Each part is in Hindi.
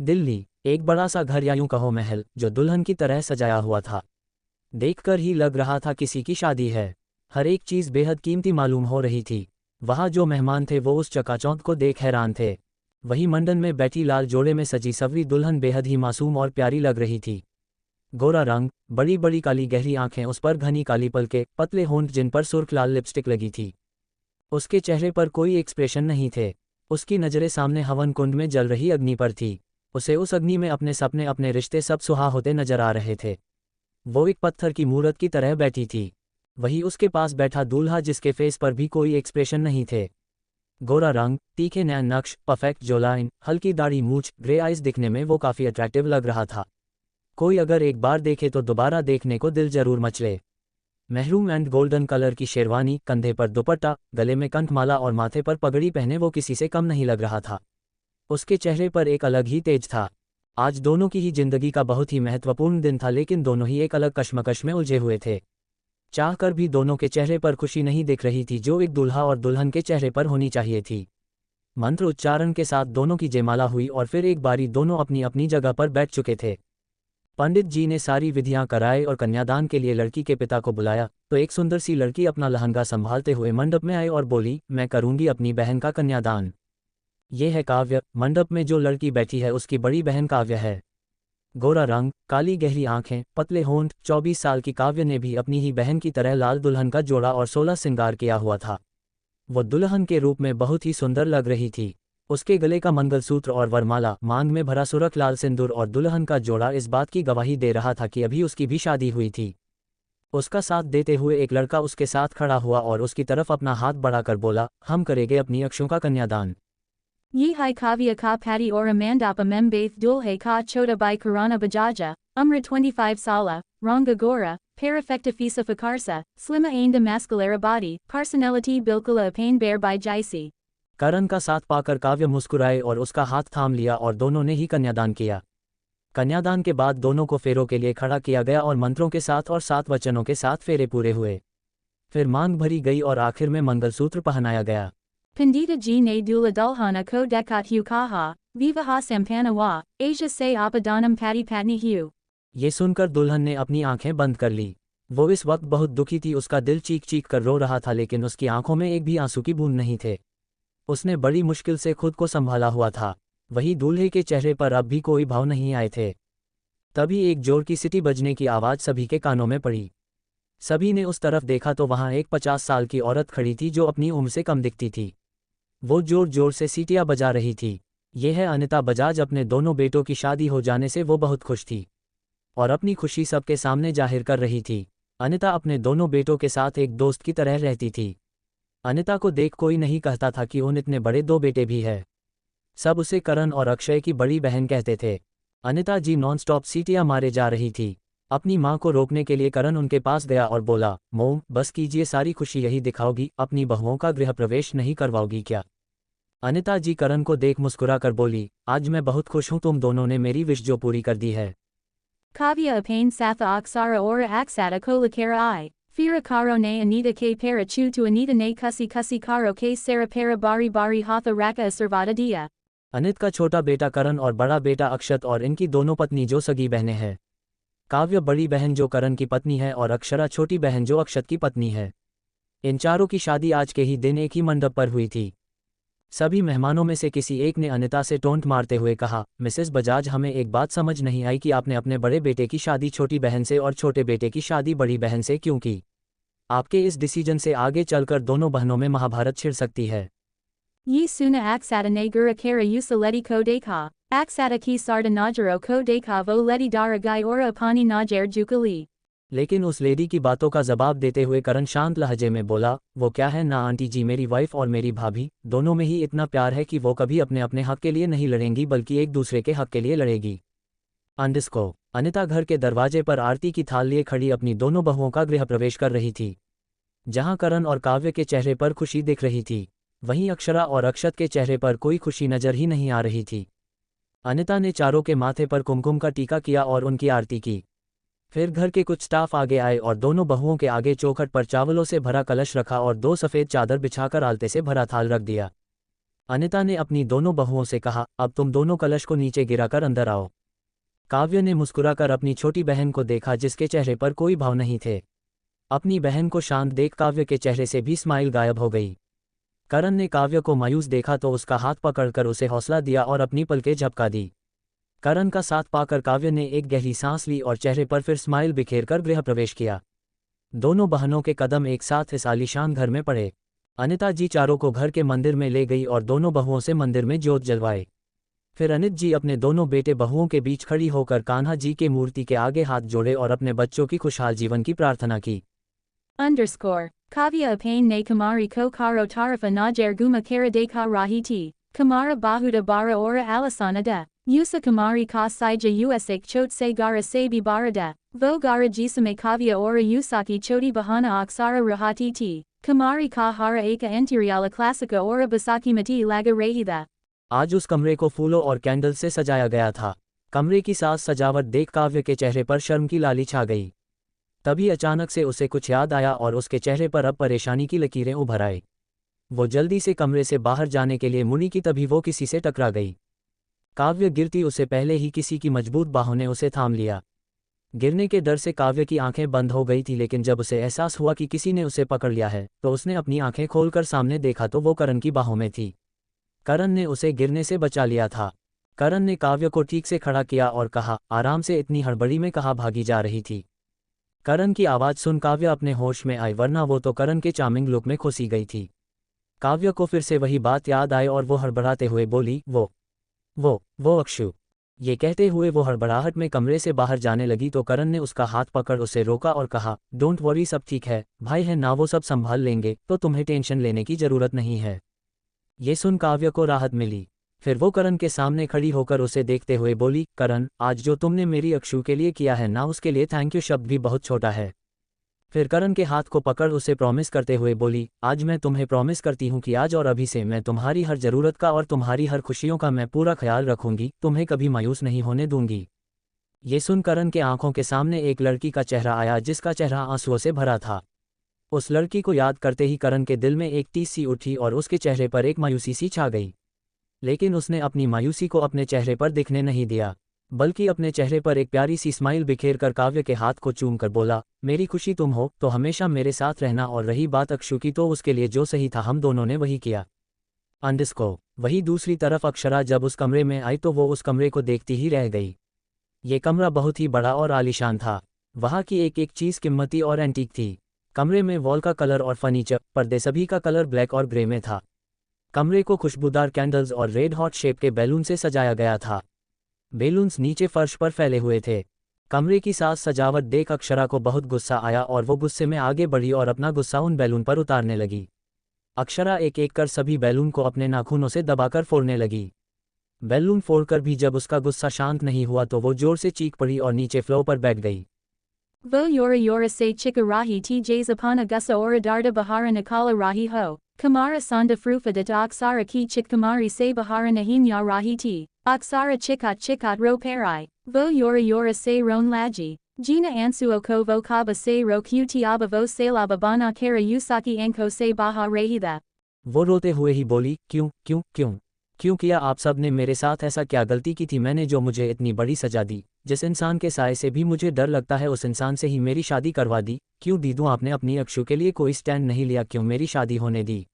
दिल्ली, एक बड़ा सा घर या यूं कहो महल जो दुल्हन की तरह सजाया हुआ था। देखकर ही लग रहा था किसी की शादी है। हर एक चीज़ बेहद कीमती मालूम हो रही थी। वहाँ जो मेहमान थे वो उस चकाचौंध को देख हैरान थे। वहीं मंडन में बैठी लाल जोड़े में सजी सवरी दुल्हन बेहद ही मासूम और प्यारी लग रही थी। गोरा रंग, बड़ी बड़ी काली गहरी आंखें, उस पर घनी काली पलकें, पतले होंठ जिन पर सुर्ख लाल लिपस्टिक लगी थी। उसके चेहरे पर कोई एक्सप्रेशन नहीं थे। उसकी नज़रें सामने हवन कुंड में जल रही अग्नि पर थी। उसे उस अग्नि में अपने सपने, अपने रिश्ते सब सुहा होते नजर आ रहे थे। वो एक पत्थर की मूरत की तरह बैठी थी। वही उसके पास बैठा दूल्हा जिसके फेस पर भी कोई एक्सप्रेशन नहीं थे। गोरा रंग, तीखे नैन नक्श, परफेक्ट जोलाइन, हल्की दाढ़ी मूछ, ग्रे आइज, दिखने में वो काफ़ी अट्रैक्टिव लग रहा था। कोई अगर एक बार देखे तो दोबारा देखने को दिल जरूर मचले। महरूम एंड गोल्डन कलर की शेरवानी, कंधे पर दुपट्टा, गले में कंठमाला और माथे पर पगड़ी पहने वो किसी से कम नहीं लग रहा था। उसके चेहरे पर एक अलग ही तेज था। आज दोनों की ही जिंदगी का बहुत ही महत्वपूर्ण दिन था, लेकिन दोनों ही एक अलग कश्मकश में उलझे हुए थे। चाहकर भी दोनों के चेहरे पर खुशी नहीं दिख रही थी जो एक दूल्हा और दुल्हन के चेहरे पर होनी चाहिए थी। मंत्र उच्चारण के साथ दोनों की जयमाला हुई और फिर एक बारी दोनों अपनी अपनी जगह पर बैठ चुके थे। पंडित जी ने सारी विधियां कराए और कन्यादान के लिए लड़की के पिता को बुलाया तो एक सुंदर सी लड़की अपना लहंगा संभालते हुए मंडप में आई और बोली, मैं करूंगी अपनी बहन का कन्यादान। ये है काव्य। मंडप में जो लड़की बैठी है उसकी बड़ी बहन काव्य है। गोरा रंग, काली गहरी आंखें, पतले होंठ, 24 साल की काव्य ने भी अपनी ही बहन की तरह लाल दुल्हन का जोड़ा और 16 श्रृंगार किया हुआ था। वो दुल्हन के रूप में बहुत ही सुंदर लग रही थी। उसके गले का मंगलसूत्र और वरमाला, मांग में भरा सुरख लाल सिंदूर और दुल्हन का जोड़ा इस बात की गवाही दे रहा था कि अभी उसकी भी शादी हुई थी। उसका साथ देते हुए एक लड़का उसके साथ खड़ा हुआ और उसकी तरफ अपना हाथ बढ़ाकर बोला, हम करेंगे अपनी अक्षों का कन्यादान। Yi hai kavya ka pati ora mandapa membaith dulhe ka chota by karana bajaja, umra 25 sala, ranga gora, perfecta fisa fakarsa, slima ainda masculera body, personality bilkula pain bear by jaisi. करण का साथ पाकर काव्य मुस्कुराए और उसका हाथ थाम लिया और दोनों ने ही कन्यादान किया। कन्यादान के बाद दोनों को फेरों के लिए खड़ा किया गया और मंत्रों के साथ और 7 वचनों के साथ फेरे पूरे हुए। फिर मांग भरी गई और आखिर में मंगलसूत्र पहनाया गया। Pandita ji ne dula dulhana ko dekat hu kaha, vivaha sampana wa, Asia se apadanam pati patni hu. ये सुनकर दुल्हन ने अपनी आंखें बंद कर ली। वो इस वक्त बहुत दुखी थी, उसका दिल चीख चीख कर रो रहा था, लेकिन उसकी आंखों में एक भी आंसू की बूंद नहीं थे। उसने बड़ी मुश्किल से खुद को संभाला हुआ था। वही दूल्हे के चेहरे पर अब भी कोई भाव नहीं आए थे। तभी एक जोर की सीटी बजने की आवाज़ सभी के कानों में पड़ी। सभी ने उस तरफ देखा तो वहाँ एक 50 साल की औरत खड़ी थी जो अपनी उम्र से कम दिखती थी। वो जोर जोर से सीटियां बजा रही थी। ये है अनिता बजाज। अपने दोनों बेटों की शादी हो जाने से वो बहुत खुश थी और अपनी खुशी सबके सामने जाहिर कर रही थी। अनिता अपने दोनों बेटों के साथ एक दोस्त की तरह रहती थी। अनिता को देख कोई नहीं कहता था कि उन इतने बड़े 2 बेटे भी है। सब उसे करण और अक्षय की बड़ी बहन कहते थे। अनिता जी नॉनस्टॉप सीटियां मारे जा रही थी। अपनी मां को रोकने के लिए करण उनके पास गया और बोला, मोम बस कीजिए, सारी खुशी यही दिखाओगी, अपनी बहुओं का गृह प्रवेश नहीं करवाओगी क्या? अनिता जी करण को देख मुस्कुरा कर बोली, आज मैं बहुत खुश हूं, तुम दोनों ने मेरी विश जो पूरी कर दी है। Kavya apain satha aksara ora aksata kolakara I, fira karo ne anita ke para chu to anita ne kusi kusi karo ke sara para bari bari hatha raka asarvata dia. Anit का छोटा बेटा करण और बड़ा बेटा अक्षत और इनकी दोनों पत्नी जो सगी बहनें हैं। काव्य बड़ी बहन जो करण की पत्नी है और अक्षरा छोटी बहन जो अक्षत की पत्नी है। इन चारों की शादी आज के ही दिन एक ही मंडप पर हुई थी। सभी मेहमानों में से किसी एक ने अनिता से टोंट मारते हुए कहा, मिसेस बजाज, हमें एक बात समझ नहीं आई कि आपने अपने बड़े बेटे की शादी छोटी बहन से और छोटे बेटे की शादी बड़ी बहन से क्यों की? आपके इस डिसीजन से आगे चलकर दोनों बहनों में महाभारत छिड़ सकती है। Yi suna aksata ne gura kara usa leti ko dekha, aksata ki sarda najaro ko dekha vo leti dara gai ora apani najer jukali. लेकिन उस लेडी की बातों का जवाब देते हुए करण शांत लहजे में बोला, वो क्या है ना आंटी जी, मेरी वाइफ और मेरी भाभी दोनों में ही इतना प्यार है कि वो कभी अपने अपने हक के लिए नहीं लड़ेंगी बल्कि एक दूसरे के हक के लिए लड़ेगी। अंडस्को। अनिता घर के दरवाजे पर आरती की थाल लिए खड़ी अपनी दोनों बहुओं का गृह प्रवेश कर रही थी। जहां करण और काव्य के चेहरे पर खुशी दिख रही थी, वहीं अक्षरा और अक्षत के चेहरे पर कोई खुशी नजर ही नहीं आ रही थी। अनिता ने चारों के माथे पर कुमकुम का टीका किया और उनकी आरती की। फिर घर के कुछ स्टाफ आगे आए और दोनों बहुओं के आगे चौखट पर चावलों से भरा कलश रखा और 2 सफ़ेद चादर बिछाकर आलते से भरा थाल रख दिया। अनिता ने अपनी दोनों बहुओं से कहा, अब तुम दोनों कलश को नीचे गिराकर अंदर आओ। काव्य ने मुस्कुराकर अपनी छोटी बहन को देखा जिसके चेहरे पर कोई भाव नहीं थे। अपनी बहन को शांत देख काव्य के चेहरे से भी स्माइल गायब हो गई। करण ने काव्य को मायूस देखा तो उसका हाथ पकड़कर उसे हौसला दिया और अपनी पलकें झपका दी। करण का साथ पाकर काव्य ने एक गहरी सांस ली और चेहरे पर फिर स्माइल बिखेरकर गृह प्रवेश किया। दोनों बहनों के कदम एक साथ इस आलीशान घर में पड़े। अनिता जी चारों को घर के मंदिर में ले गई और दोनों बहुओं से मंदिर में जोत जलवाए। फिर अनित जी अपने दोनों बेटे बहुओं के बीच खड़ी होकर कान्हा जी के मूर्ति के आगे हाथ जोड़े और अपने बच्चों की खुशहाल जीवन की प्रार्थना की। Kavya apane ne kamari ko karo tarifa najar guma kara de ka rahiti, kamara bahuda bara ora alisana da, yusa kamari ka saija usak chot se gara sabi barada, vo gara jisame kavya ora usaki choti bahana aksara rahati ti, kamari ka hara eka anteriala classica ora basaki mati laga rahida। आज उस कमरे को फूलों और कैंडल से सजाया गया था। कमरे की साज सजावट देख काव्य के चेहरे पर शर्म की लाली छा गई। तभी अचानक से उसे कुछ याद आया और उसके चेहरे पर अब परेशानी की लकीरें उभर आई। वो जल्दी से कमरे से बाहर जाने के लिए मुड़ी की तभी वो किसी से टकरा गई। काव्य गिरती उससे पहले ही किसी की मजबूत बाहों ने उसे थाम लिया। गिरने के डर से काव्य की आंखें बंद हो गई थी, लेकिन जब उसे एहसास हुआ कि किसी ने उसे पकड़ लिया है तो उसने अपनी आंखें खोलकर सामने देखा तो वो करण की बाहों में थी। करण ने उसे गिरने से बचा लिया था। करण ने काव्य को ठीक से खड़ा किया और कहा, आराम से, इतनी हड़बड़ी में कहाँ भागी जा रही थी। करण की आवाज़ सुन काव्य अपने होश में आई, वरना वो तो करण के चार्मिंग लुक में खोसी गई थी। काव्य को फिर से वही बात याद आई और वो हड़बड़ाते हुए बोली, वो अक्षु। ये कहते हुए वो हड़बड़ाहट में कमरे से बाहर जाने लगी तो करण ने उसका हाथ पकड़ उसे रोका और कहा, डोंट वरी, सब ठीक है, भाई है ना, वो सब संभाल लेंगे, तो तुम्हें टेंशन लेने की जरूरत नहीं है। ये सुन काव्य को राहत मिली। फिर वो करण के सामने खड़ी होकर उसे देखते हुए बोली, करण, आज जो तुमने मेरी अक्षु के लिए किया है ना, उसके लिए थैंक यू शब्द भी बहुत छोटा है। फिर करण के हाथ को पकड़ उसे प्रॉमिस करते हुए बोली, आज मैं तुम्हें प्रॉमिस करती हूँ कि आज और अभी से मैं तुम्हारी हर ज़रूरत का और तुम्हारी हर खुशियों का मैं पूरा ख्याल रखूंगी, तुम्हें कभी मायूस नहीं होने दूंगी। ये सुन करण के आंखों के सामने एक लड़की का चेहरा आया जिसका चेहरा आंसुओं से भरा था। उस लड़की को याद करते ही करण के दिल में एक टीस सी उठी और उसके चेहरे पर एक मायूसी सी छा गई। लेकिन उसने अपनी मायूसी को अपने चेहरे पर दिखने नहीं दिया, बल्कि अपने चेहरे पर एक प्यारी सी स्माइल बिखेर कर काव्य के हाथ को चूम कर बोला, मेरी खुशी तुम हो तो हमेशा मेरे साथ रहना, और रही बात अक्षु की तो उसके लिए जो सही था हम दोनों ने वही किया। वही दूसरी तरफ अक्षरा जब उस कमरे में आई तो वो उस कमरे को देखती ही रह गई। ये कमरा बहुत ही बड़ा और आलीशान था। वहाँ की एक एक चीज़ कीमती और एंटीक थी। कमरे में वॉल का कलर और फर्नीचर, पर्दे सभी का कलर ब्लैक और ग्रे में था। कमरे को खुशबूदार कैंडल्स और रेड हॉट शेप के बैलून से सजाया गया था। बैलून्स नीचे फर्श पर फैले हुए थे। कमरे की साज सजावट देख अक्षरा को बहुत गुस्सा आया और वो गुस्से में आगे बढ़ी और अपना गुस्सा उन बैलून पर उतारने लगी। अक्षरा एक एक कर सभी बैलून को अपने नाखूनों से दबाकर फोड़ने लगी। बैलून फोड़कर भी जब उसका गुस्सा शांत नहीं हुआ तो वो जोर से चीख पड़ी और नीचे फ्लोर पर बैठ गई। Vo yora se chika rahi tjs apana gusa ora darda bahara nakala rahi ho, kamara sanda frufa de aksara ki chik kamari se bahara nahinya rahi ti, aksara chikat ro perai, vo yora se ron laji, jina ansuo ko vo kaba se ro qt aba vo se lababana kara usaki anko se baha rahida। वो रोते हुए ही बोली, क्यों किया आप सब ने मेरे साथ ऐसा, क्या गलती की थी मैंने जो मुझे इतनी बड़ी सजा दी। जिस इंसान के साए से भी मुझे डर लगता है उस इंसान से ही मेरी शादी करवा दी। क्यों दीदू आपने अपनी अक्षु के लिए कोई स्टैंड नहीं लिया, क्यों मेरी शादी होने दी।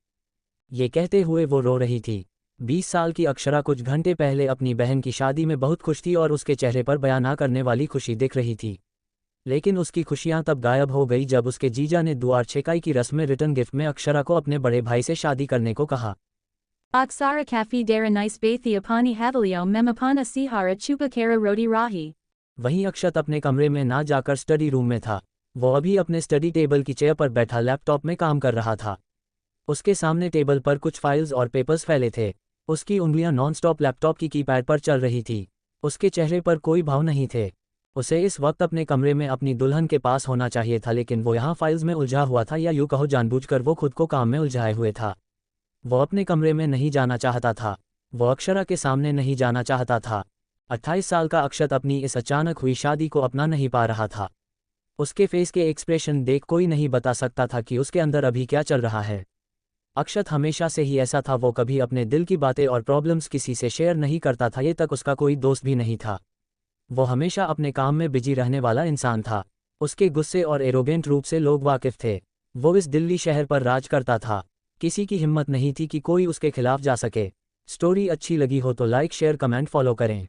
ये कहते हुए वो रो रही थी। 20 साल की अक्षरा कुछ घंटे पहले अपनी बहन की शादी में बहुत खुश थी और उसके चेहरे पर बयान ना करने वाली खुशी दिख रही थी। लेकिन उसकी खुशियां तब गायब हो गई जब उसके जीजा ने दुआर छेकाई की रस्म में रिटर्न गिफ्ट में अक्षरा को अपने बड़े भाई से शादी करने को कहा। Aksara kafi dara nice bathi apani havalio memapana sihara chupa kara roti rahi। वहीं अक्षत अपने कमरे में ना जाकर स्टडी रूम में था। वो अभी अपने स्टडी टेबल की चेयर पर बैठा लैपटॉप में काम कर रहा था। उसके सामने टेबल पर कुछ फाइल्स और पेपर्स फैले थे। उसकी उंगलियां नॉनस्टॉप लैपटॉप की कीपैड पर चल रही थी। उसके चेहरे पर कोई भाव नहीं थे। उसे इस वक्त अपने कमरे में अपनी दुल्हन के पास होना चाहिए था, लेकिन वो यहाँ फाइल्स में उलझा हुआ था, या यूँ कहो जानबूझकर वो खुद को काम में उलझाए हुए था। वो अपने कमरे में नहीं जाना चाहता था। वो अक्षरा के सामने नहीं जाना चाहता था। 28 साल का अक्षत अपनी इस अचानक हुई शादी को अपना नहीं पा रहा था। उसके फेस के एक्सप्रेशन देख कोई नहीं बता सकता था कि उसके अंदर अभी क्या चल रहा है। अक्षत हमेशा से ही ऐसा था, वो कभी अपने दिल की बातें और प्रॉब्लम्स किसी से शेयर नहीं करता था, ये तक उसका कोई दोस्त भी नहीं था। वो हमेशा अपने काम में बिजी रहने वाला इंसान था। उसके गुस्से और एरोगेंट रूप से लोग वाकिफ थे। वो इस दिल्ली शहर पर राज करता था। किसी की हिम्मत नहीं थी कि कोई उसके खिलाफ जा सके। स्टोरी अच्छी लगी हो तो लाइक शेयर कमेंट फॉलो करें।